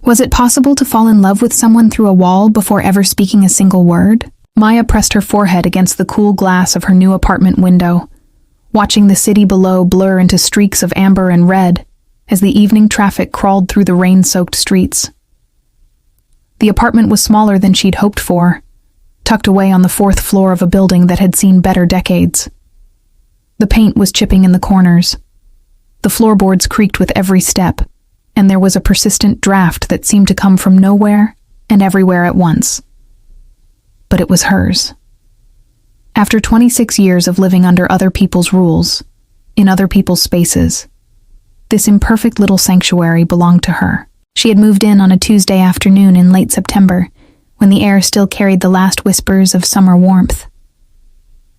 Was it possible to fall in love with someone through a wall before ever speaking a single word? Maya pressed her forehead against the cool glass of her new apartment window, watching the city below blur into streaks of amber and red as the evening traffic crawled through the rain-soaked streets. The apartment was smaller than she'd hoped for, tucked away on the fourth floor of a building that had seen better decades. The paint was chipping in the corners. The floorboards creaked with every step, and there was a persistent draft that seemed to come from nowhere and everywhere at once. But it was hers. After 26 years of living under other people's rules, in other people's spaces, this imperfect little sanctuary belonged to her. She had moved in on a Tuesday afternoon in late September, when the air still carried the last whispers of summer warmth.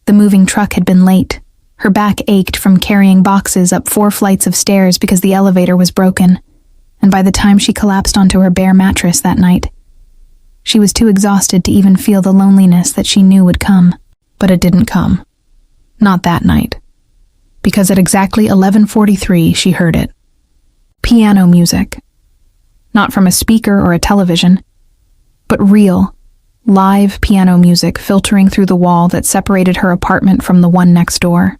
The moving truck had been late. Her back ached from carrying boxes up 4 flights of stairs because the elevator was broken, and by the time she collapsed onto her bare mattress that night, she was too exhausted to even feel the loneliness that she knew would come. But it didn't come. Not that night. Because at exactly 11:43 she heard it. Piano music. Not from a speaker or a television, but real, live piano music filtering through the wall that separated her apartment from the one next door.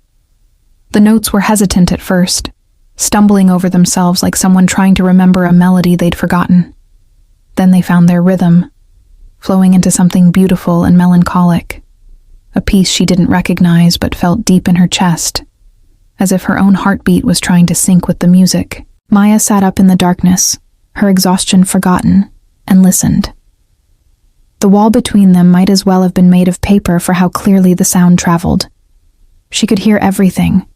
The notes were hesitant at first, stumbling over themselves like someone trying to remember a melody they'd forgotten. Then they found their rhythm, flowing into something beautiful and melancholic, a piece she didn't recognize but felt deep in her chest, as if her own heartbeat was trying to sync with the music. Maya sat up in the darkness, her exhaustion forgotten, and listened. The wall between them might as well have been made of paper for how clearly the sound traveled. She could hear everything,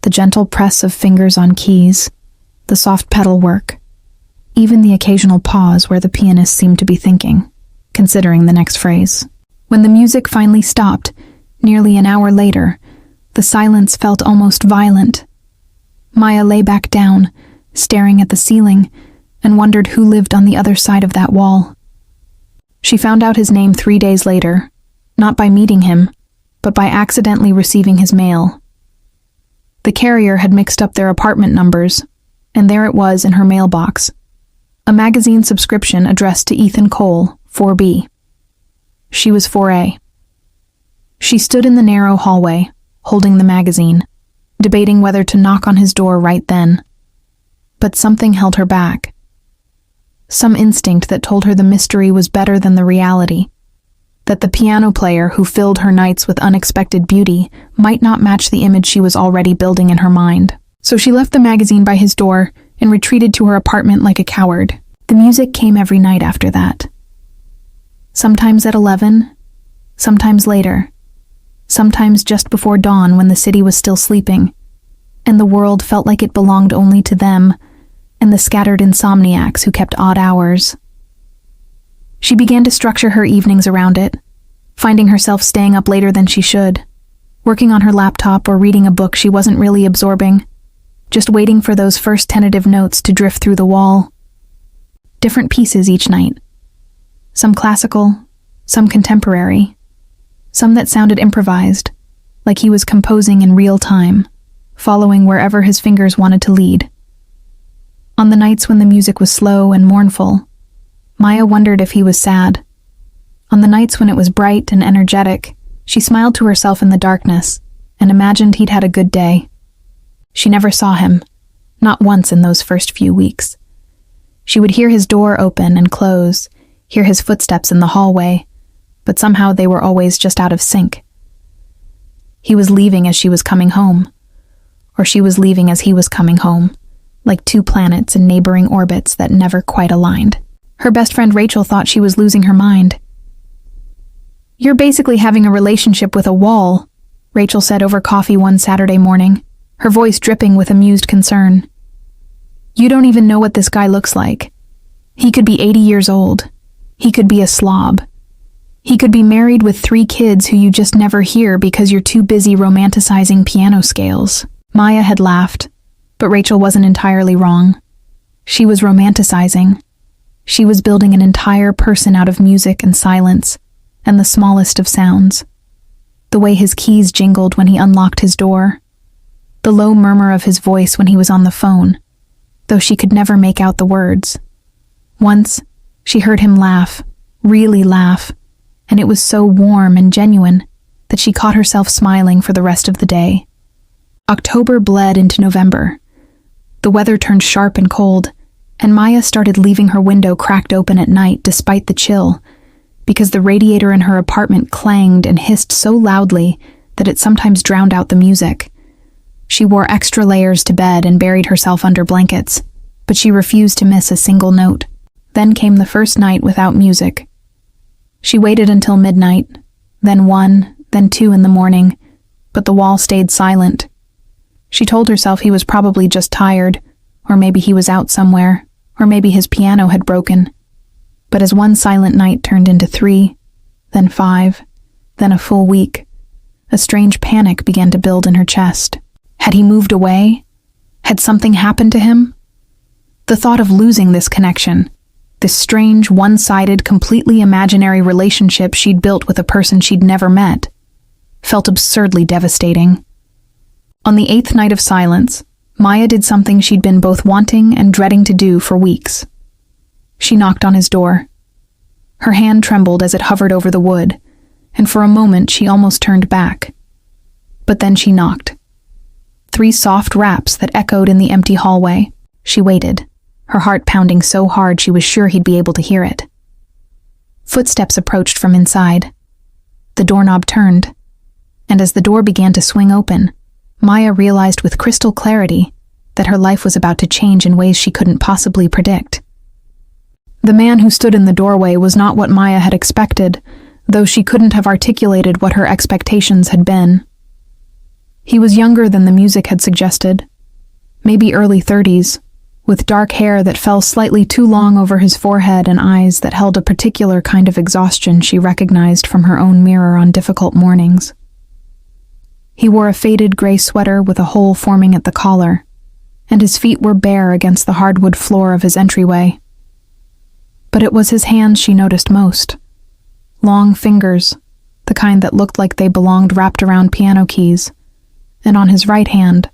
the gentle press of fingers on keys, the soft pedal work, even the occasional pause where the pianist seemed to be thinking, considering the next phrase. When the music finally stopped, nearly an hour later, the silence felt almost violent. Maya lay back down, staring at the ceiling, and wondered who lived on the other side of that wall. She found out his name 3 days later, not by meeting him, but by accidentally receiving his mail. The carrier had mixed up their apartment numbers, and there it was in her mailbox, a magazine subscription addressed to Ethan Cole, 4B. She was 4A. She stood in the narrow hallway, holding the magazine, debating whether to knock on his door right then. But something held her back. Some instinct that told her the mystery was better than the reality, that the piano player who filled her nights with unexpected beauty might not match the image she was already building in her mind. So she left the magazine by his door and retreated to her apartment like a coward. The music came every night after that. Sometimes at 11, sometimes later, sometimes just before dawn when the city was still sleeping, and the world felt like it belonged only to them and the scattered insomniacs who kept odd hours. She began to structure her evenings around it, finding herself staying up later than she should, working on her laptop or reading a book she wasn't really absorbing, just waiting for those first tentative notes to drift through the wall. Different pieces each night. Some classical, some contemporary, some that sounded improvised, like he was composing in real time, following wherever his fingers wanted to lead. On the nights when the music was slow and mournful, Maya wondered if he was sad. On the nights when it was bright and energetic, she smiled to herself in the darkness and imagined he'd had a good day. She never saw him, not once in those first few weeks. She would hear his door open and close, hear his footsteps in the hallway, but somehow they were always just out of sync. He was leaving as she was coming home, or she was leaving as he was coming home, like 2 planets in neighboring orbits that never quite aligned. Her best friend Rachel thought she was losing her mind. "You're basically having a relationship with a wall," Rachel said over coffee one Saturday morning, her voice dripping with amused concern. "You don't even know what this guy looks like. He could be 80 years old. He could be a slob. He could be married with 3 kids who you just never hear because you're too busy romanticizing piano scales." Maya had laughed, but Rachel wasn't entirely wrong. She was romanticizing. She was building an entire person out of music and silence, and the smallest of sounds. The way his keys jingled when he unlocked his door. The low murmur of his voice when he was on the phone, though she could never make out the words. Once, she heard him laugh, really laugh, and it was so warm and genuine that she caught herself smiling for the rest of the day. October bled into November. The weather turned sharp and cold, and Maya started leaving her window cracked open at night despite the chill, because the radiator in her apartment clanged and hissed so loudly that it sometimes drowned out the music. She wore extra layers to bed and buried herself under blankets, but she refused to miss a single note. Then came the first night without music. She waited until midnight, then 1, then 2 in the morning, but the wall stayed silent. She told herself he was probably just tired, or maybe he was out somewhere, or maybe his piano had broken. But as one silent night turned into 3, then 5, then a full week, a strange panic began to build in her chest. Had he moved away? Had something happened to him? The thought of losing this connection, this strange, one-sided, completely imaginary relationship she'd built with a person she'd never met, felt absurdly devastating. On the 8th night of silence, Maya did something she'd been both wanting and dreading to do for weeks. She knocked on his door. Her hand trembled as it hovered over the wood, and for a moment she almost turned back. But then she knocked. 3 soft raps that echoed in the empty hallway. She waited, her heart pounding so hard she was sure he'd be able to hear it. Footsteps approached from inside. The doorknob turned, and as the door began to swing open, Maya realized with crystal clarity that her life was about to change in ways she couldn't possibly predict. The man who stood in the doorway was not what Maya had expected, though she couldn't have articulated what her expectations had been. He was younger than the music had suggested, maybe early 30s, with dark hair that fell slightly too long over his forehead and eyes that held a particular kind of exhaustion she recognized from her own mirror on difficult mornings. He wore a faded gray sweater with a hole forming at the collar, and his feet were bare against the hardwood floor of his entryway. But it was his hands she noticed most. Long fingers, the kind that looked like they belonged wrapped around piano keys, and on his right hand,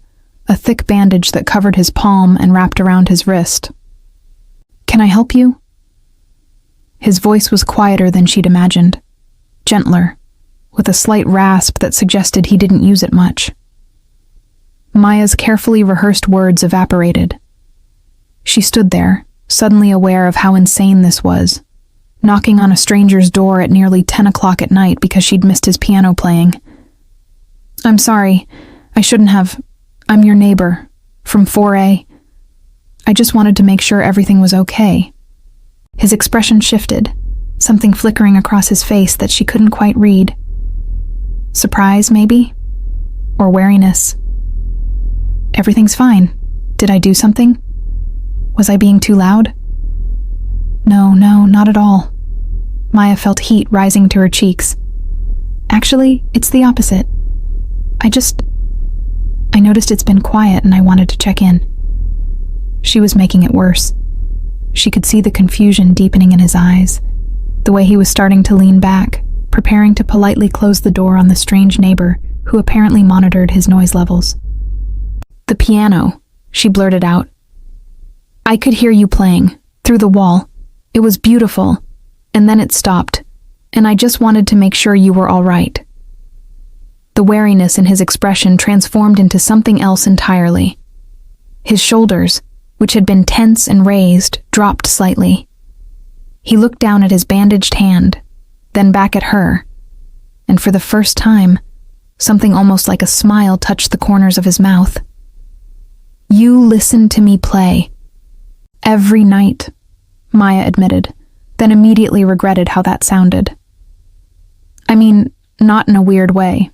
a thick bandage that covered his palm and wrapped around his wrist. "Can I help you?" His voice was quieter than she'd imagined, gentler, with a slight rasp that suggested he didn't use it much. Maya's carefully rehearsed words evaporated. She stood there, suddenly aware of how insane this was, knocking on a stranger's door at nearly 10 o'clock at night because she'd missed his piano playing. "I'm sorry, I shouldn't have. I'm your neighbor, from 4A. I just wanted to make sure everything was okay." His expression shifted, something flickering across his face that she couldn't quite read. Surprise, maybe? Or wariness? "Everything's fine. Did I do something? Was I being too loud?" No, not at all." Maya felt heat rising to her cheeks. "Actually, it's the opposite. I noticed it's been quiet and I wanted to check in." She was making it worse. She could see the confusion deepening in his eyes, the way he was starting to lean back, preparing to politely close the door on the strange neighbor who apparently monitored his noise levels. "The piano," she blurted out. "I could hear you playing, through the wall. It was beautiful, and then it stopped, and I just wanted to make sure you were all right." The wariness in his expression transformed into something else entirely. His shoulders, which had been tense and raised, dropped slightly. He looked down at his bandaged hand, then back at her, and for the first time, something almost like a smile touched the corners of his mouth. "You listened to me play. Every night," Maya admitted, then immediately regretted how that sounded. "I mean, not in a weird way.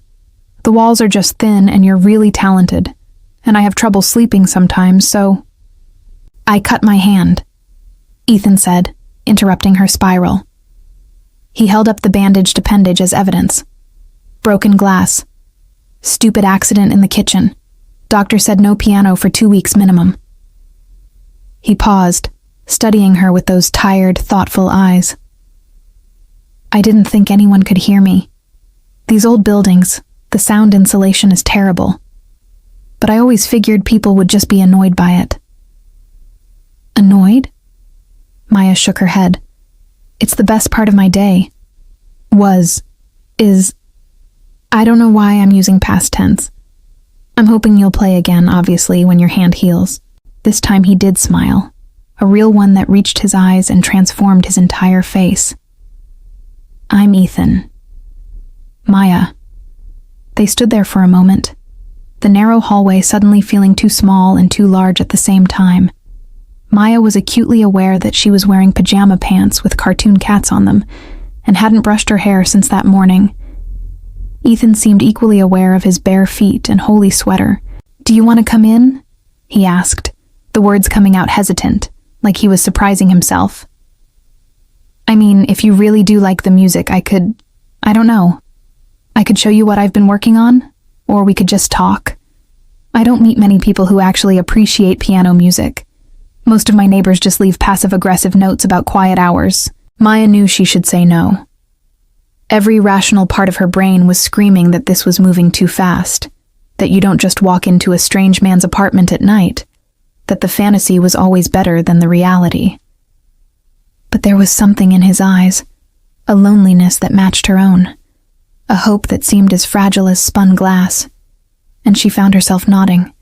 The walls are just thin and you're really talented, and I have trouble sleeping sometimes, so—" "I cut my hand," Ethan said, interrupting her spiral. He held up the bandaged appendage as evidence. "Broken glass. Stupid accident in the kitchen. Doctor said no piano for 2 weeks minimum." He paused, studying her with those tired, thoughtful eyes. "I didn't think anyone could hear me. These old buildings, the sound insulation is terrible. But I always figured people would just be annoyed by it." "Annoyed?" Maya shook her head. It's the best part of my day. Is. I don't know why I'm using past tense. I'm hoping you'll play again, obviously, when your hand heals. This time he did smile, a real one that reached his eyes and transformed his entire face. I'm Ethan. Maya. They stood there for a moment, the narrow hallway suddenly feeling too small and too large at the same time. Maya was acutely aware that she was wearing pajama pants with cartoon cats on them and hadn't brushed her hair since that morning. Ethan seemed equally aware of his bare feet and holey sweater. Do you want to come in? He asked, the words coming out hesitant, like he was surprising himself. I mean, if you really do like the music, I don't know. I could show you what I've been working on, or we could just talk. I don't meet many people who actually appreciate piano music. Most of my neighbors just leave passive-aggressive notes about quiet hours. Maya knew she should say no. Every rational part of her brain was screaming that this was moving too fast, that you don't just walk into a strange man's apartment at night, that the fantasy was always better than the reality. But there was something in his eyes, a loneliness that matched her own, a hope that seemed as fragile as spun glass, and she found herself nodding.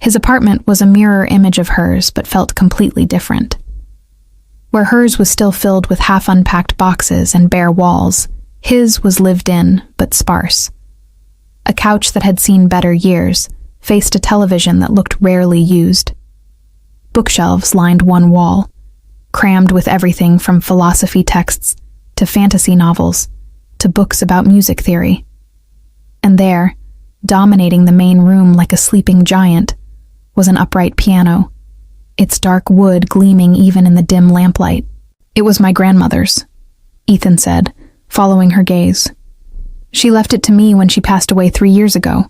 His apartment was a mirror image of hers, but felt completely different. Where hers was still filled with half-unpacked boxes and bare walls, his was lived in, but sparse. A couch that had seen better years faced a television that looked rarely used. Bookshelves lined one wall, crammed with everything from philosophy texts to fantasy novels to books about music theory. And there, dominating the main room like a sleeping giant, was an upright piano, its dark wood gleaming even in the dim lamplight. It was my grandmother's, Ethan said, following her gaze. She left it to me when she passed away 3 years ago.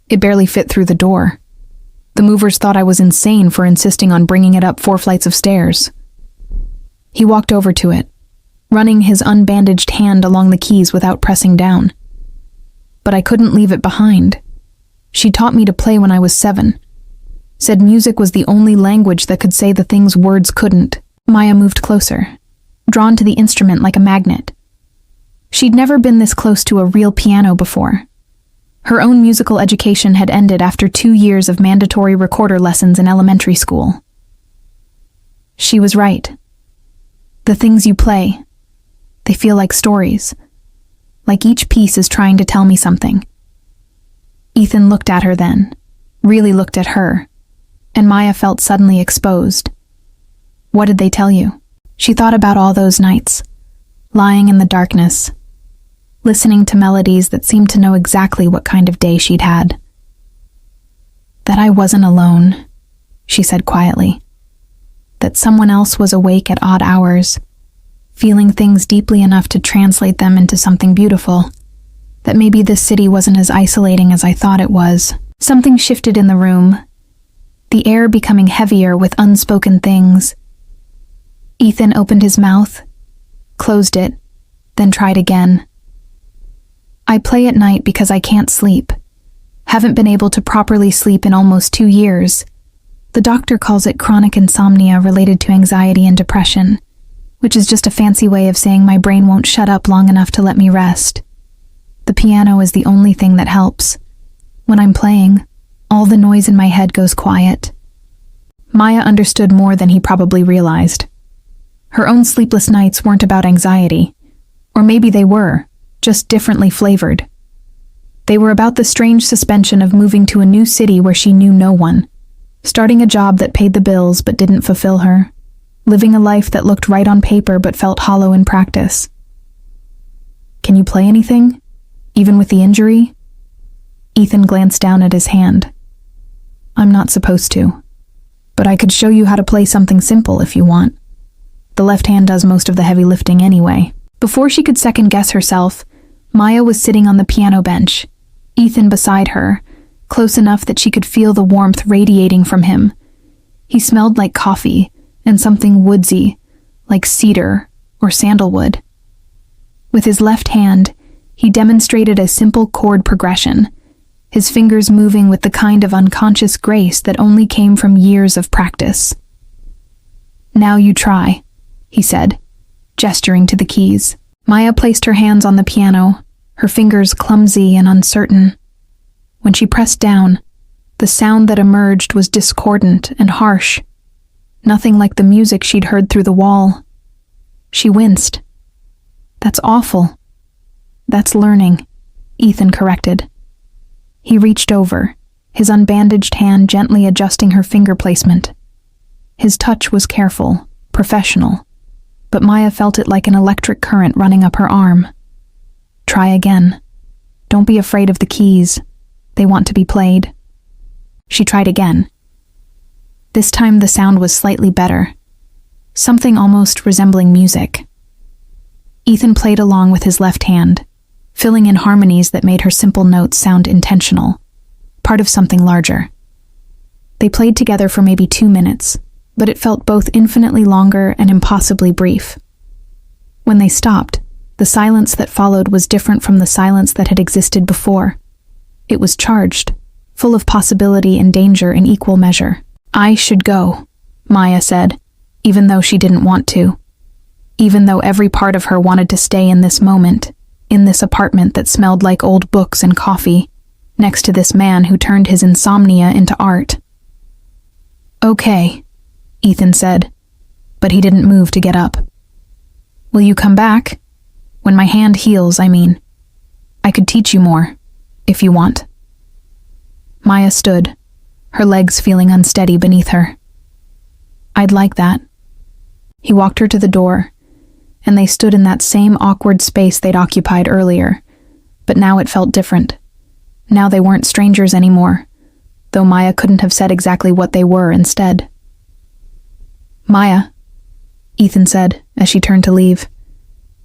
It barely fit through the door. The movers thought I was insane for insisting on bringing it up 4 flights of stairs. He walked over to it, running his unbandaged hand along the keys without pressing down. But I couldn't leave it behind. She taught me to play when I was 7. Said music was the only language that could say the things words couldn't. Maya moved closer, drawn to the instrument like a magnet. She'd never been this close to a real piano before. Her own musical education had ended after 2 years of mandatory recorder lessons in elementary school. She was right. The things you play, they feel like stories, like each piece is trying to tell me something. Ethan looked at her then, really looked at her, and Maya felt suddenly exposed. What did they tell you? She thought about all those nights, lying in the darkness, listening to melodies that seemed to know exactly what kind of day she'd had. That I wasn't alone, she said quietly. That someone else was awake at odd hours, feeling things deeply enough to translate them into something beautiful. That maybe this city wasn't as isolating as I thought it was. Something shifted in the room, the air becoming heavier with unspoken things. Ethan opened his mouth, closed it, then tried again. I play at night because I can't sleep. Haven't been able to properly sleep in almost 2 years. The doctor calls it chronic insomnia related to anxiety and depression, which is just a fancy way of saying my brain won't shut up long enough to let me rest. The piano is the only thing that helps. When I'm playing, all the noise in my head goes quiet. Maya understood more than he probably realized. Her own sleepless nights weren't about anxiety, or maybe they were, just differently flavored. They were about the strange suspension of moving to a new city where she knew no one, starting a job that paid the bills but didn't fulfill her, living a life that looked right on paper but felt hollow in practice. Can you play anything, even with the injury? Ethan glanced down at his hand. I'm not supposed to, but I could show you how to play something simple if you want. The left hand does most of the heavy lifting anyway. Before she could second-guess herself, Maya was sitting on the piano bench, Ethan beside her, close enough that she could feel the warmth radiating from him. He smelled like coffee and something woodsy, like cedar or sandalwood. With his left hand, he demonstrated a simple chord progression, his fingers moving with the kind of unconscious grace that only came from years of practice. Now you try, he said, gesturing to the keys. Maya placed her hands on the piano, her fingers clumsy and uncertain. When she pressed down, the sound that emerged was discordant and harsh, nothing like the music she'd heard through the wall. She winced. "That's awful." "That's learning," Ethan corrected. He reached over, his unbandaged hand gently adjusting her finger placement. His touch was careful, professional, but Maya felt it like an electric current running up her arm. "Try again. Don't be afraid of the keys. They want to be played." She tried again. This time the sound was slightly better, something almost resembling music. Ethan played along with his left hand, filling in harmonies that made her simple notes sound intentional, part of something larger. They played together for maybe 2 minutes, but it felt both infinitely longer and impossibly brief. When they stopped, the silence that followed was different from the silence that had existed before. It was charged, full of possibility and danger in equal measure. "I should go," Maya said, even though she didn't want to. Even though every part of her wanted to stay in this moment, in this apartment that smelled like old books and coffee, next to this man who turned his insomnia into art. "Okay," Ethan said, but he didn't move to get up. "Will you come back? When my hand heals, I mean. I could teach you more, if you want." Maya stood, her legs feeling unsteady beneath her. "I'd like that." He walked her to the door, and they stood in that same awkward space they'd occupied earlier, but now it felt different. Now they weren't strangers anymore, though Maya couldn't have said exactly what they were instead. "Maya," Ethan said as she turned to leave.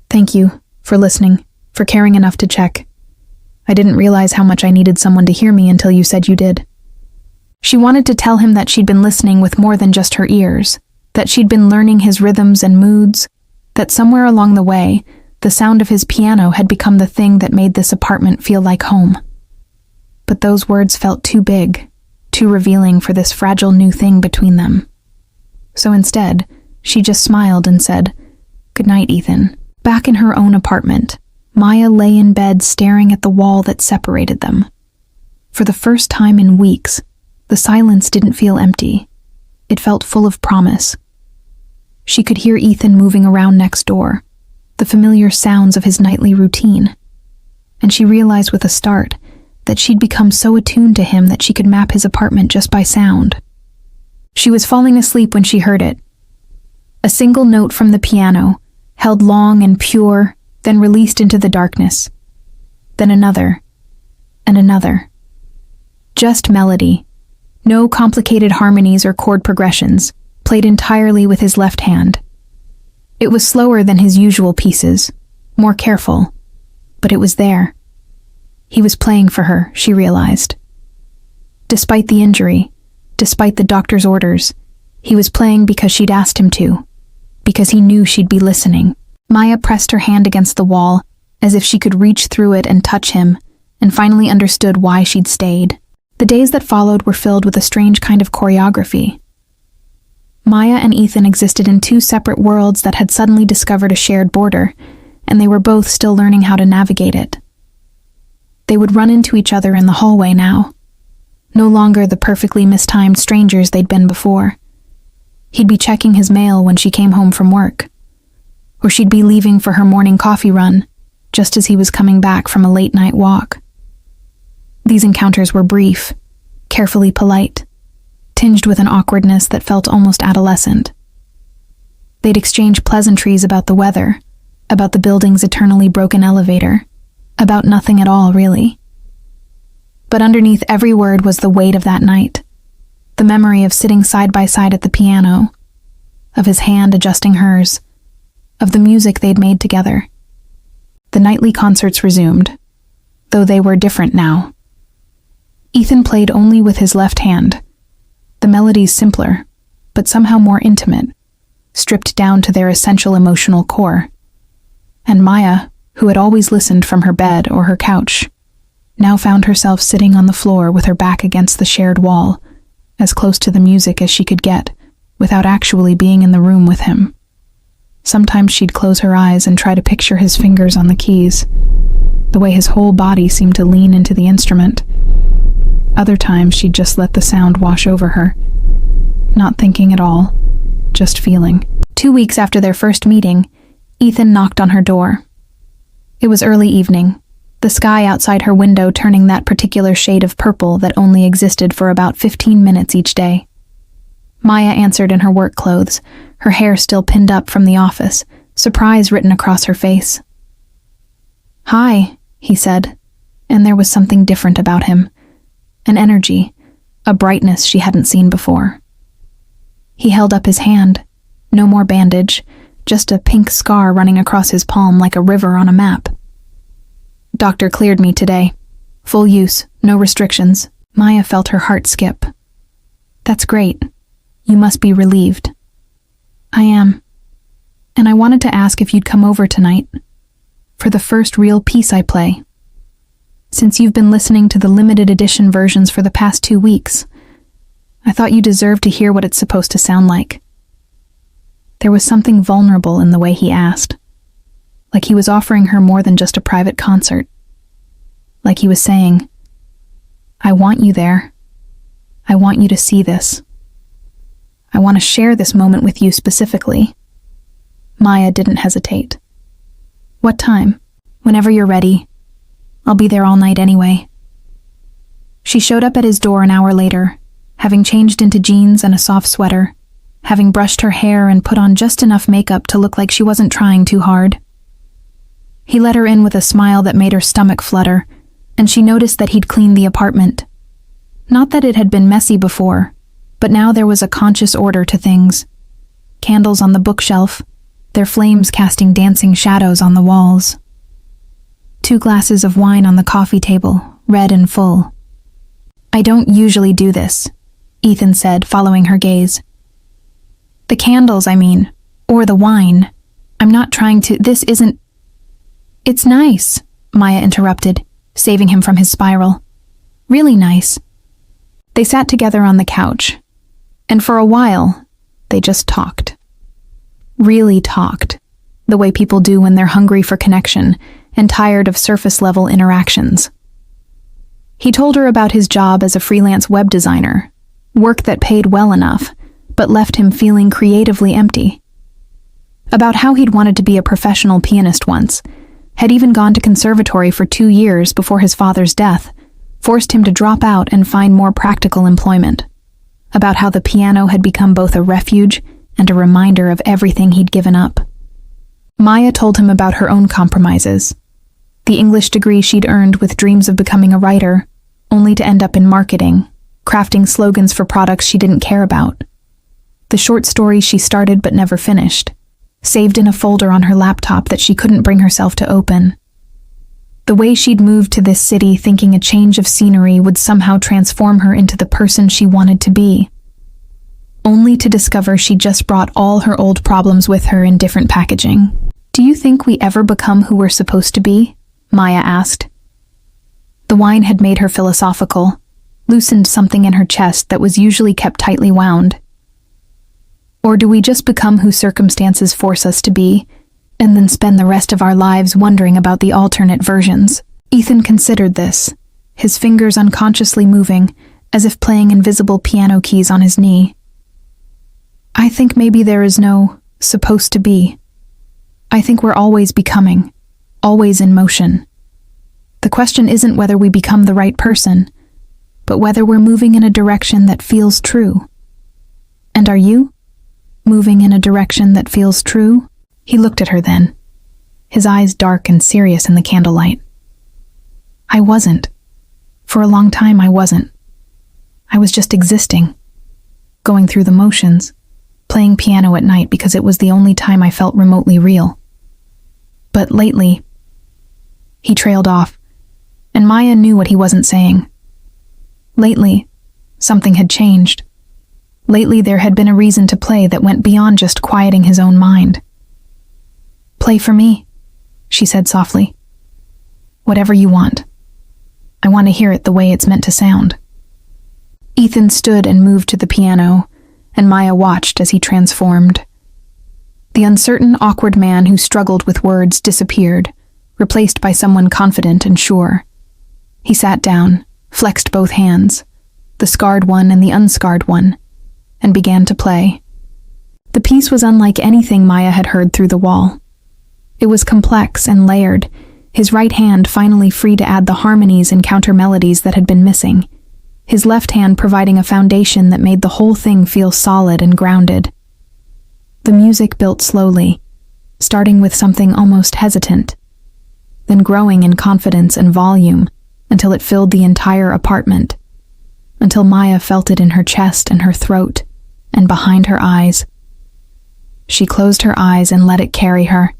"Thank you for listening, for caring enough to check. I didn't realize how much I needed someone to hear me until you said you did." She wanted to tell him that she'd been listening with more than just her ears, that she'd been learning his rhythms and moods, that somewhere along the way, the sound of his piano had become the thing that made this apartment feel like home. But those words felt too big, too revealing for this fragile new thing between them. So instead, she just smiled and said, "Good night, Ethan." Back in her own apartment, Maya lay in bed staring at the wall that separated them. For the first time in weeks, the silence didn't feel empty. It felt full of promise. She could hear Ethan moving around next door, the familiar sounds of his nightly routine. And she realized with a start that she'd become so attuned to him that she could map his apartment just by sound. She was falling asleep when she heard it. A single note from the piano, held long and pure, then released into the darkness. Then another, and another. Just melody. No complicated harmonies or chord progressions, played entirely with his left hand. It was slower than his usual pieces, more careful, but it was there. He was playing for her, she realized. Despite the injury, despite the doctor's orders, he was playing because she'd asked him to, because he knew she'd be listening. Maya pressed her hand against the wall, as if she could reach through it and touch him, and finally understood why she'd stayed. The days that followed were filled with a strange kind of choreography. Maya and Ethan existed in two separate worlds that had suddenly discovered a shared border, and they were both still learning how to navigate it. They would run into each other in the hallway now, no longer the perfectly mistimed strangers they'd been before. He'd be checking his mail when she came home from work, or she'd be leaving for her morning coffee run, just as he was coming back from a late-night walk. These encounters were brief, carefully polite, tinged with an awkwardness that felt almost adolescent. They'd exchange pleasantries about the weather, about the building's eternally broken elevator, about nothing at all, really. But underneath every word was the weight of that night, the memory of sitting side by side at the piano, of his hand adjusting hers, of the music they'd made together. The nightly concerts resumed, though they were different now. Ethan played only with his left hand, the melodies simpler, but somehow more intimate, stripped down to their essential emotional core. And Maya, who had always listened from her bed or her couch, now found herself sitting on the floor with her back against the shared wall, as close to the music as she could get, without actually being in the room with him. Sometimes she'd close her eyes and try to picture his fingers on the keys, the way his whole body seemed to lean into the instrument. Other times she'd just let the sound wash over her, not thinking at all, just feeling. 2 weeks after their first meeting, Ethan knocked on her door. It was early evening, the sky outside her window turning that particular shade of purple that only existed for about 15 minutes each day. Maya answered in her work clothes, her hair still pinned up from the office, surprise written across her face. "Hi," he said, and there was something different about him, an energy, a brightness she hadn't seen before. He held up his hand, no more bandage, just a pink scar running across his palm like a river on a map. "Doctor cleared me today. Full use, no restrictions." Maya felt her heart skip. "That's great. You must be relieved." "I am. And I wanted to ask if you'd come over tonight, for the first real piece I play. Since you've been listening to the limited edition versions for the past 2 weeks, I thought you deserved to hear what it's supposed to sound like." There was something vulnerable in the way he asked, like he was offering her more than just a private concert. Like he was saying, "I want you there. I want you to see this. I want to share this moment with you specifically." Maya didn't hesitate. "What time?" "Whenever you're ready. I'll be there all night anyway." She showed up at his door an hour later, having changed into jeans and a soft sweater, having brushed her hair and put on just enough makeup to look like she wasn't trying too hard. He let her in with a smile that made her stomach flutter, and she noticed that he'd cleaned the apartment. Not that it had been messy before, but now there was a conscious order to things. Candles on the bookshelf, their flames casting dancing shadows on the walls. 2 glasses of wine on the coffee table, red and full. "I don't usually do this," Ethan said, following her gaze. "The candles, I mean, or the wine. I'm not trying to, this isn't—" "It's nice," Maya interrupted, saving him from his spiral. "Really nice." They sat together on the couch, and for a while, they just talked. Really talked, the way people do when they're hungry for connection and tired of surface-level interactions. He told her about his job as a freelance web designer, work that paid well enough, but left him feeling creatively empty. About how he'd wanted to be a professional pianist once, had even gone to conservatory for 2 years before his father's death, forced him to drop out and find more practical employment. About how the piano had become both a refuge and a reminder of everything he'd given up. Maya told him about her own compromises. The English degree she'd earned with dreams of becoming a writer, only to end up in marketing, crafting slogans for products she didn't care about. The short stories she started but never finished, saved in a folder on her laptop that she couldn't bring herself to open. The way she'd moved to this city thinking a change of scenery would somehow transform her into the person she wanted to be, only to discover she just brought all her old problems with her in different packaging. "Do you think we ever become who we're supposed to be?" Maya asked. The wine had made her philosophical, loosened something in her chest that was usually kept tightly wound. "Or do we just become who circumstances force us to be, and then spend the rest of our lives wondering about the alternate versions?" Ethan considered this, his fingers unconsciously moving, as if playing invisible piano keys on his knee. "I think maybe there is no supposed to be. I think we're always becoming, always in motion. The question isn't whether we become the right person, but whether we're moving in a direction that feels true. And are you? Moving in a direction that feels true?" He looked at her then, his eyes dark and serious in the candlelight. "I wasn't. For a long time I wasn't. I was just existing, going through the motions, playing piano at night because it was the only time I felt remotely real. But lately..." He trailed off, and Maya knew what he wasn't saying. Lately, something had changed. Lately there had been a reason to play that went beyond just quieting his own mind. "Play for me," she said softly. "Whatever you want. I want to hear it the way it's meant to sound." Ethan stood and moved to the piano, and Maya watched as he transformed. The uncertain, awkward man who struggled with words disappeared, replaced by someone confident and sure. He sat down, flexed both hands, the scarred one and the unscarred one, and began to play. The piece was unlike anything Maya had heard through the wall. It was complex and layered, his right hand finally free to add the harmonies and counter melodies that had been missing, his left hand providing a foundation that made the whole thing feel solid and grounded. The music built slowly, starting with something almost hesitant, then growing in confidence and volume until it filled the entire apartment, until Maya felt it in her chest and her throat, and behind her eyes. She closed her eyes and let it carry her,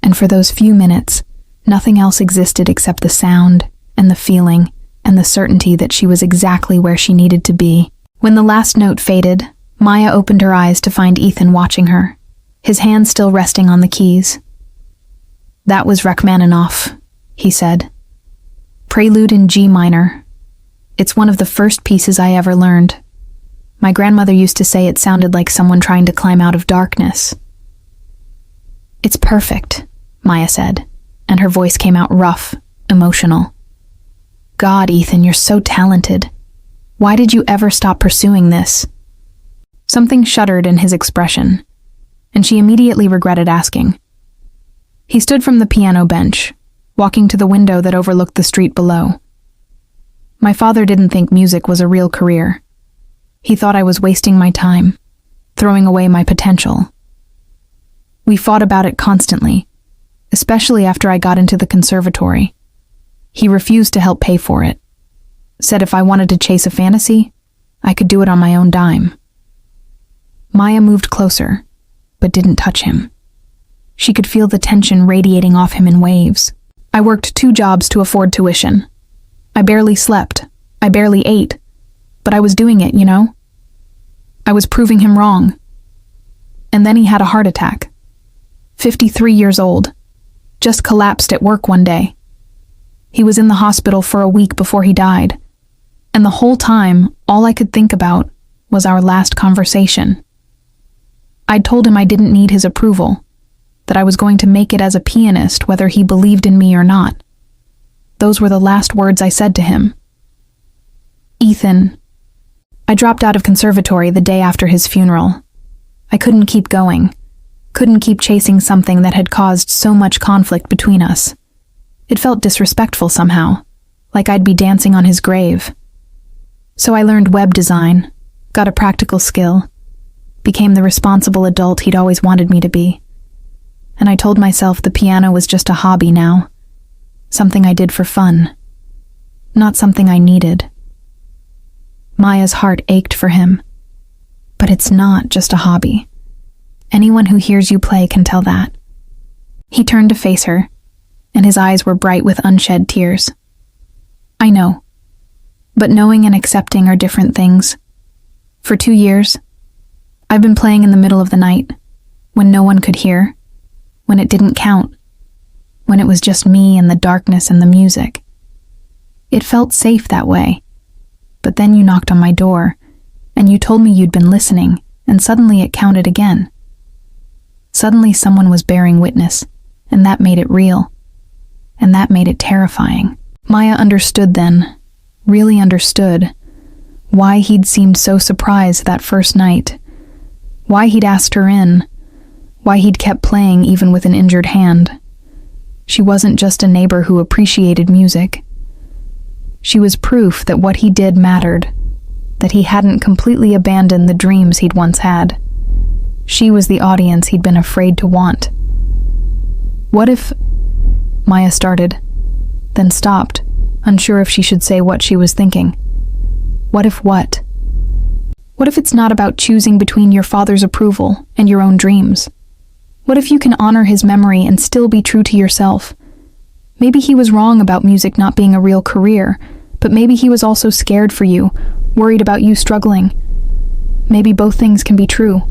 and for those few minutes, nothing else existed except the sound and the feeling and the certainty that she was exactly where she needed to be. When the last note faded, Maya opened her eyes to find Ethan watching her, his hand still resting on the keys. "That was Rachmaninoff," he said. "Prelude in G minor. It's one of the first pieces I ever learned. My grandmother used to say it sounded like someone trying to climb out of darkness." "It's perfect," Maya said, and her voice came out rough, emotional. "God, Ethan, you're so talented. Why did you ever stop pursuing this?" Something shuddered in his expression, and she immediately regretted asking. He stood from the piano bench, walking to the window that overlooked the street below. "My father didn't think music was a real career. He thought I was wasting my time, throwing away my potential. We fought about it constantly, especially after I got into the conservatory. He refused to help pay for it, said if I wanted to chase a fantasy, I could do it on my own dime." Maya moved closer, but didn't touch him. She could feel the tension radiating off him in waves. "I worked 2 jobs to afford tuition. I barely slept. I barely ate. But I was doing it, you know? I was proving him wrong. And then he had a heart attack. 53 years old. Just collapsed at work one day. He was in the hospital for a week before he died. And the whole time, all I could think about was our last conversation. I'd told him I didn't need his approval, that I was going to make it as a pianist whether he believed in me or not. Those were the last words I said to him. Ethan, I dropped out of conservatory the day after his funeral. I couldn't keep going, couldn't keep chasing something that had caused so much conflict between us. It felt disrespectful somehow, like I'd be dancing on his grave. So I learned web design, got a practical skill, became the responsible adult he'd always wanted me to be. And I told myself the piano was just a hobby now, something I did for fun, not something I needed. Maya's heart ached for him, but it's not just a hobby. Anyone who hears you play can tell that. He turned to face her, and his eyes were bright with unshed tears. I know, but knowing and accepting are different things. For 2 years, I've been playing in the middle of the night, when no one could hear, when it didn't count, when it was just me and the darkness and the music. It felt safe that way, but then you knocked on my door, and you told me you'd been listening, and suddenly it counted again. Suddenly someone was bearing witness, and that made it real, and that made it terrifying. Maya understood then, really understood, why he'd seemed so surprised that first night, why he'd asked her in, why he'd kept playing even with an injured hand. She wasn't just a neighbor who appreciated music. She was proof that what he did mattered, that he hadn't completely abandoned the dreams he'd once had. She was the audience he'd been afraid to want. What if... Maya started, then stopped, unsure if she should say what she was thinking. What if what? What if it's not about choosing between your father's approval and your own dreams? What if you can honor his memory and still be true to yourself? Maybe he was wrong about music not being a real career, but maybe he was also scared for you, worried about you struggling. Maybe both things can be true.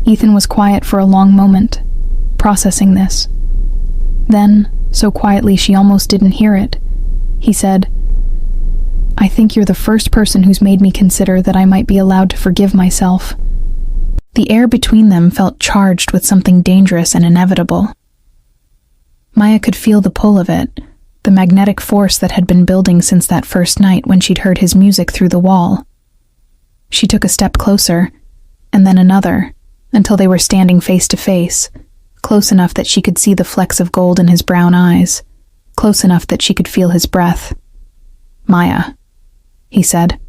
Ethan was quiet for a long moment, processing this. Then, so quietly she almost didn't hear it, he said, I think you're the first person who's made me consider that I might be allowed to forgive myself. The air between them felt charged with something dangerous and inevitable. Maya could feel the pull of it, the magnetic force that had been building since that first night when she'd heard his music through the wall. She took a step closer, and then another, until they were standing face to face, close enough that she could see the flecks of gold in his brown eyes, close enough that she could feel his breath. "Maya," he said,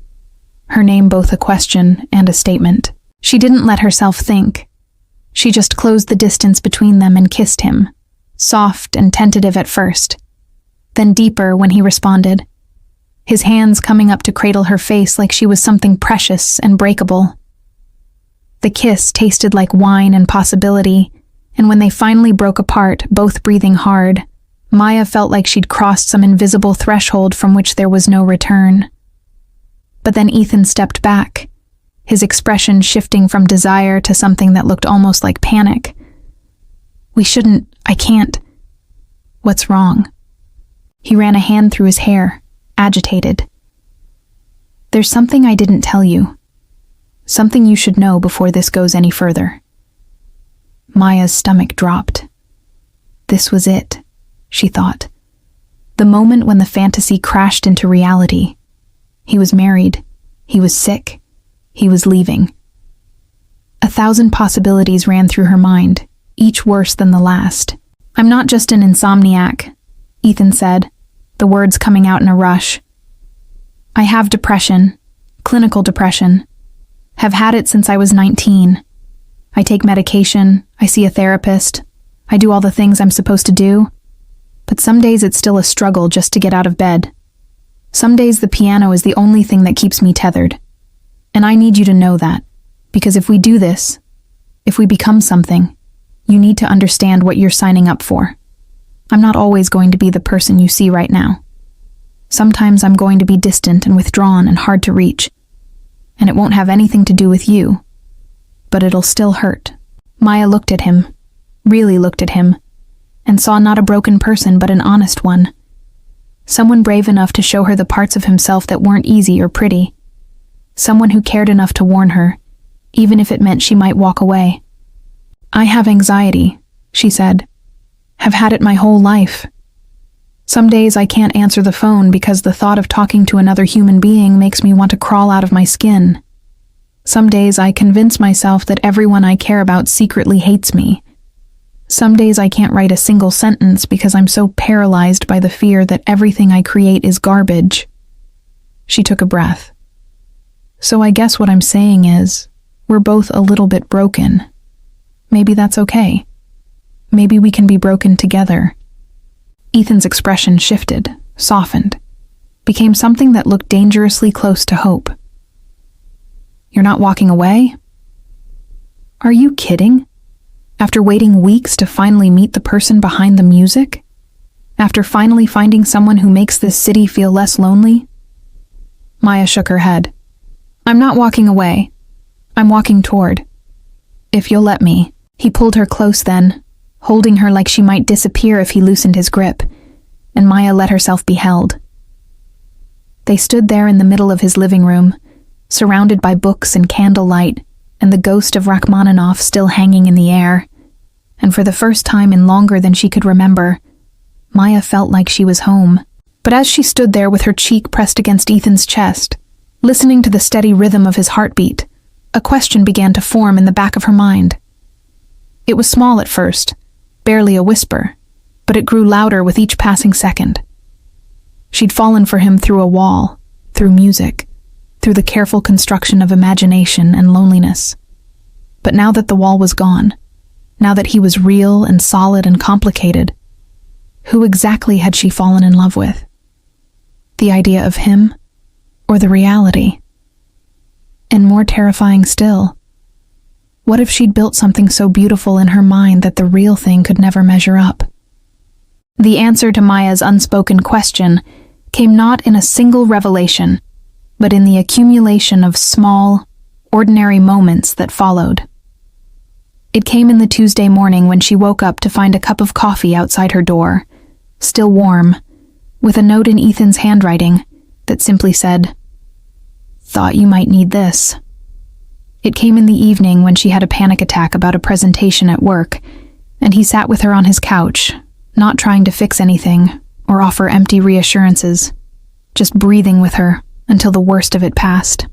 her name both a question and a statement. She didn't let herself think. She just closed the distance between them and kissed him, soft and tentative at first, then deeper when he responded, his hands coming up to cradle her face like she was something precious and breakable. The kiss tasted like wine and possibility, and when they finally broke apart, both breathing hard, Maya felt like she'd crossed some invisible threshold from which there was no return. But then Ethan stepped back, his expression shifting from desire to something that looked almost like panic. I can't. What's wrong?" He ran a hand through his hair, agitated. "There's something I didn't tell you. Something you should know before this goes any further." Maya's stomach dropped. This was it, she thought. The moment when the fantasy crashed into reality. He was married. He was sick. He was leaving. 1,000 possibilities ran through her mind, each worse than the last. "I'm not just an insomniac," Ethan said, the words coming out in a rush. "I have depression, clinical depression. Have had it since I was 19. I take medication, I see a therapist, I do all the things I'm supposed to do. But some days it's still a struggle just to get out of bed. Some days the piano is the only thing that keeps me tethered. And I need you to know that, because if we do this, if we become something, you need to understand what you're signing up for. I'm not always going to be the person you see right now. Sometimes I'm going to be distant and withdrawn and hard to reach. And it won't have anything to do with you. But it'll still hurt." Maya looked at him, really looked at him, and saw not a broken person but an honest one. Someone brave enough to show her the parts of himself that weren't easy or pretty. Someone who cared enough to warn her, even if it meant she might walk away. "I have anxiety," she said. "Have had it my whole life. Some days I can't answer the phone because the thought of talking to another human being makes me want to crawl out of my skin. Some days I convince myself that everyone I care about secretly hates me. Some days I can't write a single sentence because I'm so paralyzed by the fear that everything I create is garbage." She took a breath. "So I guess what I'm saying is, we're both a little bit broken. Maybe that's okay. Maybe we can be broken together." Ethan's expression shifted, softened, became something that looked dangerously close to hope. "You're not walking away? Are you kidding? After waiting weeks to finally meet the person behind the music? After finally finding someone who makes this city feel less lonely?" Maya shook her head. "I'm not walking away. I'm walking toward. If you'll let me." He pulled her close then, holding her like she might disappear if he loosened his grip, and Maya let herself be held. They stood there in the middle of his living room, surrounded by books and candlelight, and the ghost of Rachmaninoff still hanging in the air, and for the first time in longer than she could remember, Maya felt like she was home. But as she stood there with her cheek pressed against Ethan's chest, listening to the steady rhythm of his heartbeat, a question began to form in the back of her mind. It was small at first, barely a whisper, but it grew louder with each passing second. She'd fallen for him through a wall, through music, through the careful construction of imagination and loneliness. But now that the wall was gone, now that he was real and solid and complicated, who exactly had she fallen in love with? The idea of him, or the reality? And more terrifying still, what if she'd built something so beautiful in her mind that the real thing could never measure up? The answer to Maya's unspoken question came not in a single revelation, but in the accumulation of small, ordinary moments that followed. It came in the Tuesday morning when she woke up to find a cup of coffee outside her door, still warm, with a note in Ethan's handwriting that simply said, "Thought you might need this." It came in the evening when she had a panic attack about a presentation at work, and he sat with her on his couch, not trying to fix anything or offer empty reassurances, just breathing with her until the worst of it passed.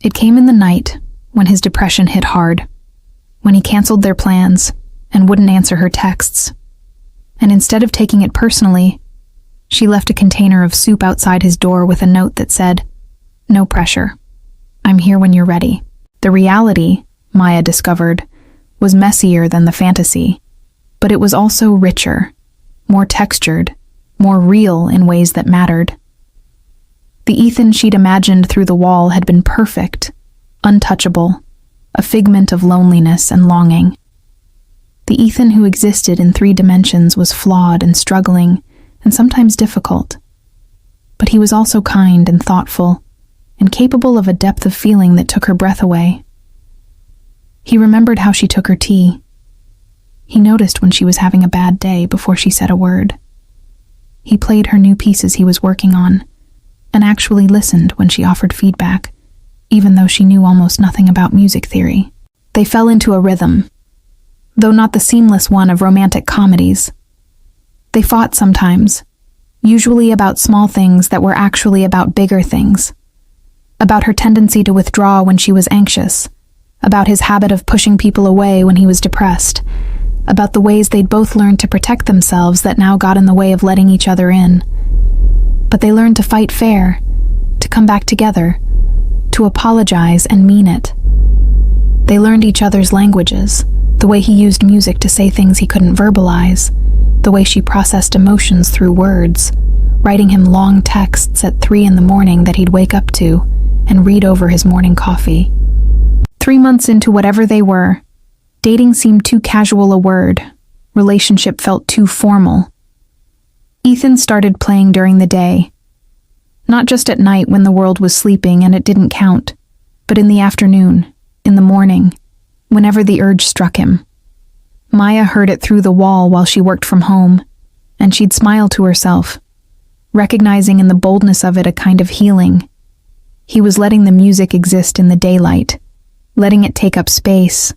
It came in the night when his depression hit hard, when he canceled their plans and wouldn't answer her texts. And instead of taking it personally, she left a container of soup outside his door with a note that said, "No pressure. I'm here when you're ready." The reality, Maya discovered, was messier than the fantasy, but it was also richer, more textured, more real in ways that mattered. The Ethan she'd imagined through the wall had been perfect, untouchable, a figment of loneliness and longing. The Ethan who existed in 3 dimensions was flawed and struggling and sometimes difficult. But he was also kind and thoughtful and capable of a depth of feeling that took her breath away. He remembered how she took her tea. He noticed when she was having a bad day before she said a word. He played her new pieces he was working on and actually listened when she offered feedback, even though she knew almost nothing about music theory. They fell into a rhythm, though not the seamless one of romantic comedies. They fought sometimes, usually about small things that were actually about bigger things. About her tendency to withdraw when she was anxious, about his habit of pushing people away when he was depressed, about the ways they'd both learned to protect themselves that now got in the way of letting each other in. But they learned to fight fair, to come back together, to apologize and mean it. They learned each other's languages, the way he used music to say things he couldn't verbalize, the way she processed emotions through words, writing him long texts at 3 a.m. that he'd wake up to and read over his morning coffee. 3 months into whatever they were, dating seemed too casual a word. Relationship felt too formal. Ethan started playing during the day. Not just at night when the world was sleeping and it didn't count, but in the afternoon, in the morning, whenever the urge struck him. Maya heard it through the wall while she worked from home, and she'd smile to herself, recognizing in the boldness of it a kind of healing. He was letting the music exist in the daylight, letting it take up space,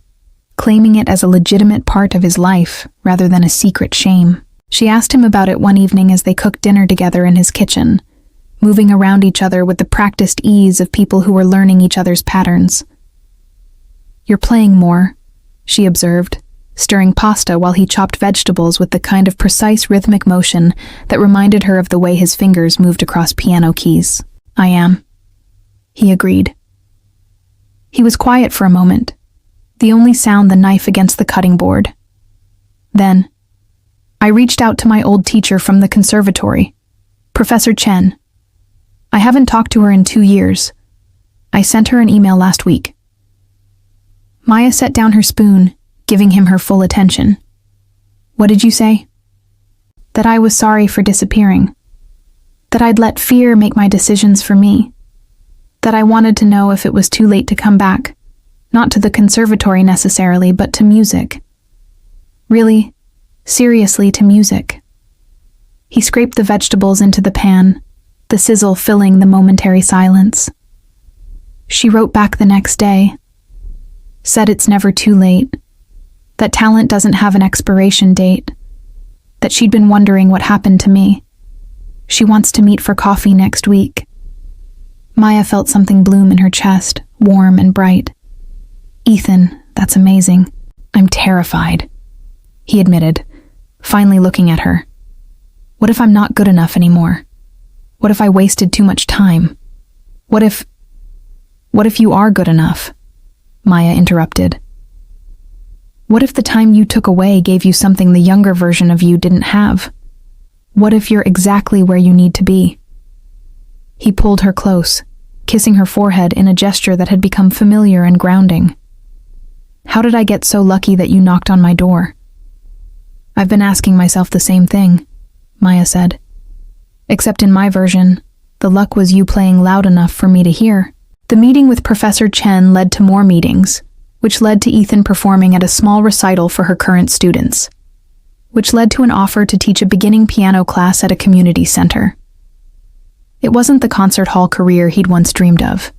claiming it as a legitimate part of his life rather than a secret shame. She asked him about it one evening as they cooked dinner together in his kitchen, moving around each other with the practiced ease of people who were learning each other's patterns. "You're playing more," she observed, stirring pasta while he chopped vegetables with the kind of precise rhythmic motion that reminded her of the way his fingers moved across piano keys. "I am," he agreed. He was quiet for a moment, the only sound the knife against the cutting board. Then, "I reached out to my old teacher from the conservatory, Professor Chen. I haven't talked to her in 2 years. I sent her an email last week." Maya set down her spoon, giving him her full attention. "What did you say?" "That I was sorry for disappearing. That I'd let fear make my decisions for me. That I wanted to know if it was too late to come back, not to the conservatory necessarily, but to music. Really, seriously to music." He scraped the vegetables into the pan, the sizzle filling the momentary silence. She wrote back the next day, said it's never too late, that talent doesn't have an expiration date, that she'd been wondering what happened to me. She wants to meet for coffee next week. Maya felt something bloom in her chest, warm and bright. "Ethan, that's amazing. I'm terrified," he admitted, finally looking at her. "What if I'm not good enough anymore? What if I wasted too much time? What if you are good enough?" Maya interrupted. "What if the time you took away gave you something the younger version of you didn't have? What if you're exactly where you need to be?" He pulled her close, kissing her forehead in a gesture that had become familiar and grounding. "How did I get so lucky that you knocked on my door?" "I've been asking myself the same thing," Maya said. "Except in my version, the luck was you playing loud enough for me to hear." The meeting with Professor Chen led to more meetings, which led to Ethan performing at a small recital for her current students, which led to an offer to teach a beginning piano class at a community center. It wasn't the concert hall career he'd once dreamed of,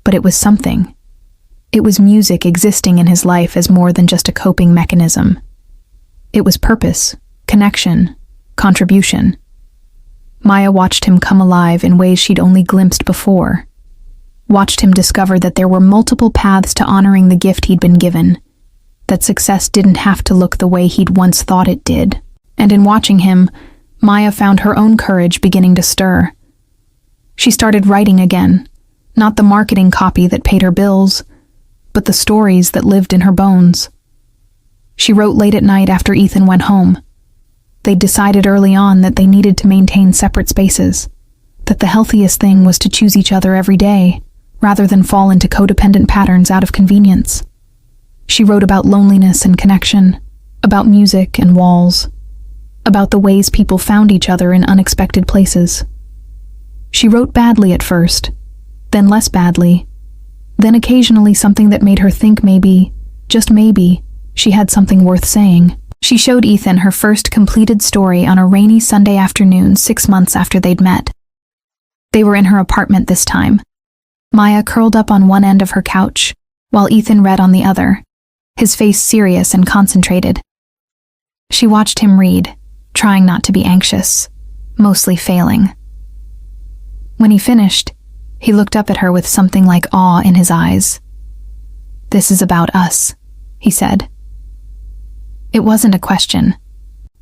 but it was something. It was music existing in his life as more than just a coping mechanism. It was purpose, connection, contribution. Maya watched him come alive in ways she'd only glimpsed before. Watched him discover that there were multiple paths to honoring the gift he'd been given, that success didn't have to look the way he'd once thought it did. And in watching him, Maya found her own courage beginning to stir. She started writing again, not the marketing copy that paid her bills, but the stories that lived in her bones. She wrote late at night after Ethan went home. They'd decided early on that they needed to maintain separate spaces, that the healthiest thing was to choose each other every day, rather than fall into codependent patterns out of convenience. She wrote about loneliness and connection, about music and walls, about the ways people found each other in unexpected places. She wrote badly at first, then less badly, then occasionally something that made her think maybe, just maybe, she had something worth saying. She showed Ethan her first completed story on a rainy Sunday afternoon 6 months after they'd met. They were in her apartment this time. Maya curled up on one end of her couch, while Ethan read on the other, his face serious and concentrated. She watched him read, trying not to be anxious, mostly failing. When he finished, he looked up at her with something like awe in his eyes. "This is about us," he said. It wasn't a question.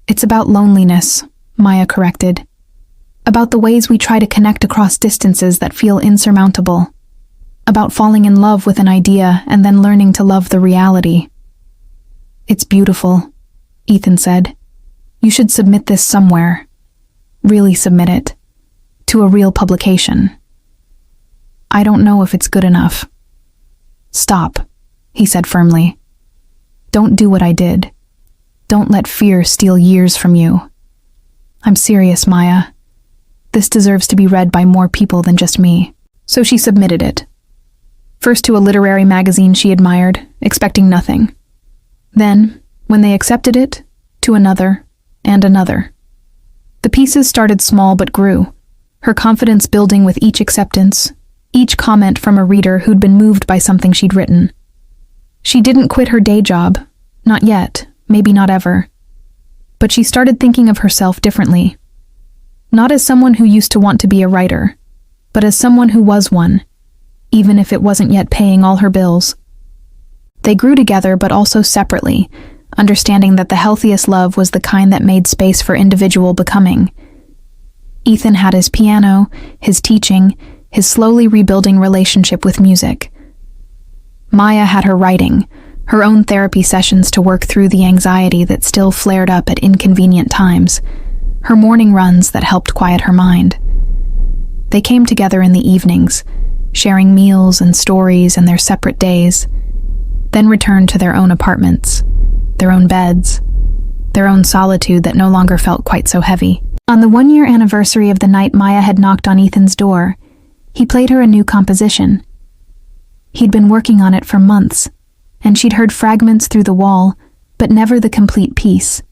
"It's about loneliness," Maya corrected. "About the ways we try to connect across distances that feel insurmountable. About falling in love with an idea and then learning to love the reality." "It's beautiful," Ethan said. "You should submit this somewhere. Really submit it. To a real publication." "I don't know if it's good enough." "Stop," he said firmly. "Don't do what I did. Don't let fear steal years from you. I'm serious, Maya. This deserves to be read by more people than just me." So she submitted it. First to a literary magazine she admired, expecting nothing. Then, when they accepted it, to another and another. The pieces started small but grew, her confidence building with each acceptance, each comment from a reader who'd been moved by something she'd written. She didn't quit her day job, not yet, maybe not ever. But she started thinking of herself differently. Not as someone who used to want to be a writer, but as someone who was one, even if it wasn't yet paying all her bills. They grew together but also separately, understanding that the healthiest love was the kind that made space for individual becoming. Ethan had his piano, his teaching, his slowly rebuilding relationship with music. Maya had her writing, her own therapy sessions to work through the anxiety that still flared up at inconvenient times, her morning runs that helped quiet her mind. They came together in the evenings, sharing meals and stories and their separate days, then returned to their own apartments, their own beds, their own solitude that no longer felt quite so heavy. On the 1-year anniversary of the night Maya had knocked on Ethan's door, he played her a new composition. He'd been working on it for months, and she'd heard fragments through the wall, but never the complete piece.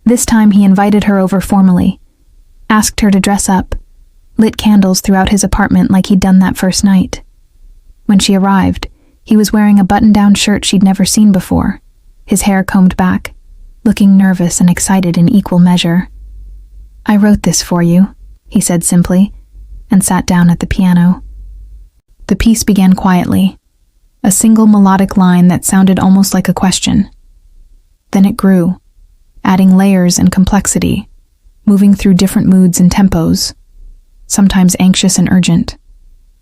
This time he invited her over formally, asked her to dress up, lit candles throughout his apartment like he'd done that first night. When she arrived, he was wearing a button-down shirt she'd never seen before, his hair combed back, looking nervous and excited in equal measure. "I wrote this for you," he said simply, and sat down at the piano. The piece began quietly, a single melodic line that sounded almost like a question. Then it grew, adding layers and complexity, moving through different moods and tempos, sometimes anxious and urgent,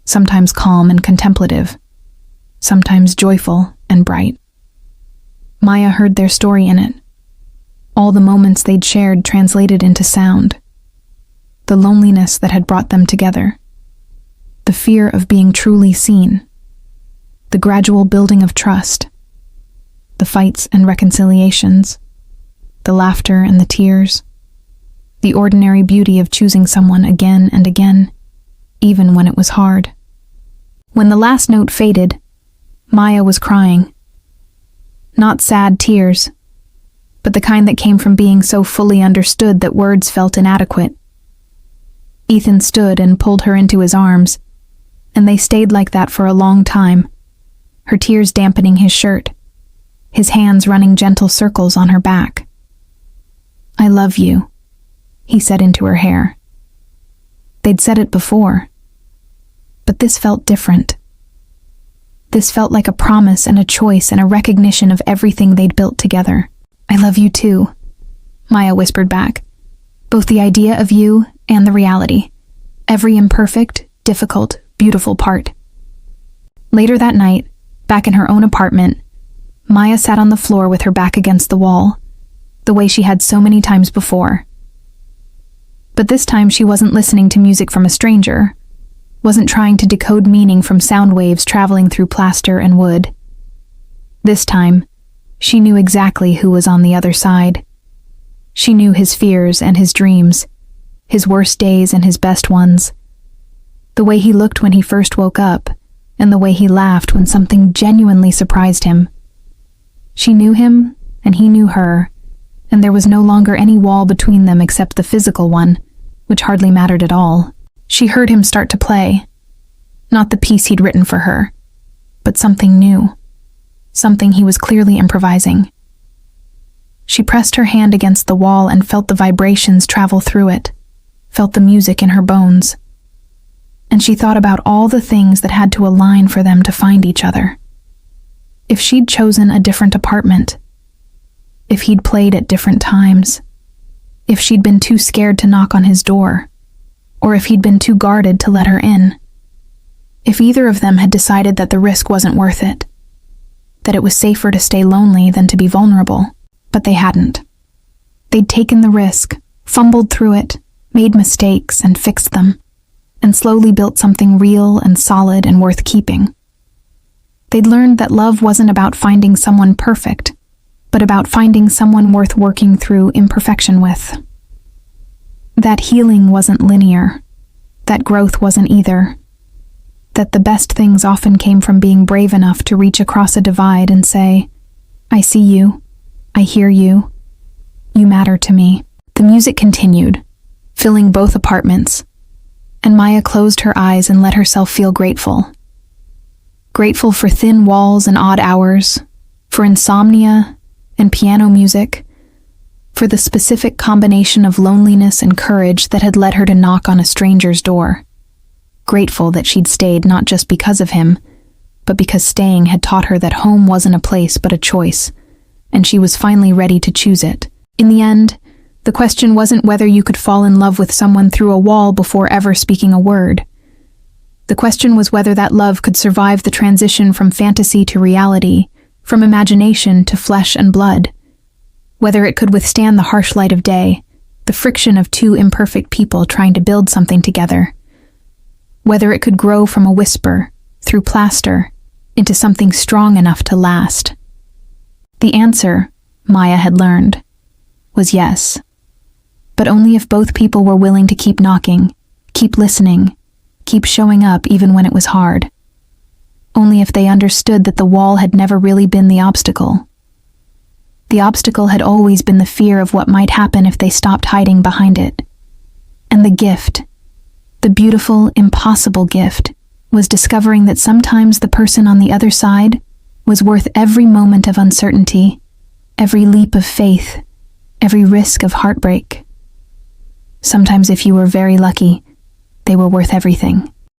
sometimes calm and contemplative, sometimes joyful and bright. Maya heard their story in it, all the moments they'd shared translated into sound, the loneliness that had brought them together, the fear of being truly seen, the gradual building of trust, the fights and reconciliations, the laughter and the tears, the ordinary beauty of choosing someone again and again, even when it was hard. When the last note faded, Maya was crying. Not sad tears, but the kind that came from being so fully understood that words felt inadequate. Ethan stood and pulled her into his arms, and they stayed like that for a long time, her tears dampening his shirt, his hands running gentle circles on her back. "I love you," he said into her hair. They'd said it before, but this felt different. This felt like a promise and a choice and a recognition of everything they'd built together. "I love you too," Maya whispered back. "Both the idea of you and the reality. Every imperfect, difficult, beautiful part." Later that night, back in her own apartment, Maya sat on the floor with her back against the wall, the way she had so many times before. But this time she wasn't listening to music from a stranger, wasn't trying to decode meaning from sound waves traveling through plaster and wood. This time, she knew exactly who was on the other side. She knew his fears and his dreams, his worst days and his best ones, the way he looked when he first woke up, and the way he laughed when something genuinely surprised him. She knew him, and he knew her, and there was no longer any wall between them except the physical one, which hardly mattered at all. She heard him start to play, not the piece he'd written for her, but something new, something he was clearly improvising. She pressed her hand against the wall and felt the vibrations travel through it, felt the music in her bones. And she thought about all the things that had to align for them to find each other. If she'd chosen a different apartment, if he'd played at different times, if she'd been too scared to knock on his door, or if he'd been too guarded to let her in, if either of them had decided that the risk wasn't worth it, that it was safer to stay lonely than to be vulnerable, but they hadn't. They'd taken the risk, fumbled through it, made mistakes and fixed them, and slowly built something real and solid and worth keeping. They'd learned that love wasn't about finding someone perfect, but about finding someone worth working through imperfection with. That healing wasn't linear, that growth wasn't either, that the best things often came from being brave enough to reach across a divide and say, "I see you, I hear you, you matter to me." The music continued, filling both apartments, and Maya closed her eyes and let herself feel grateful. Grateful for thin walls and odd hours, for insomnia and piano music, for the specific combination of loneliness and courage that had led her to knock on a stranger's door. Grateful that she'd stayed not just because of him, but because staying had taught her that home wasn't a place but a choice, and she was finally ready to choose it. In the end, the question wasn't whether you could fall in love with someone through a wall before ever speaking a word. The question was whether that love could survive the transition from fantasy to reality, from imagination to flesh and blood. Whether it could withstand the harsh light of day, the friction of two imperfect people trying to build something together. Whether it could grow from a whisper, through plaster, into something strong enough to last. The answer, Maya had learned, was yes. But only if both people were willing to keep knocking, keep listening, keep showing up even when it was hard. Only if they understood that the wall had never really been the obstacle. The obstacle had always been the fear of what might happen if they stopped hiding behind it. And the gift, the beautiful, impossible gift, was discovering that sometimes the person on the other side was worth every moment of uncertainty, every leap of faith, every risk of heartbreak. Sometimes if you were very lucky, they were worth everything.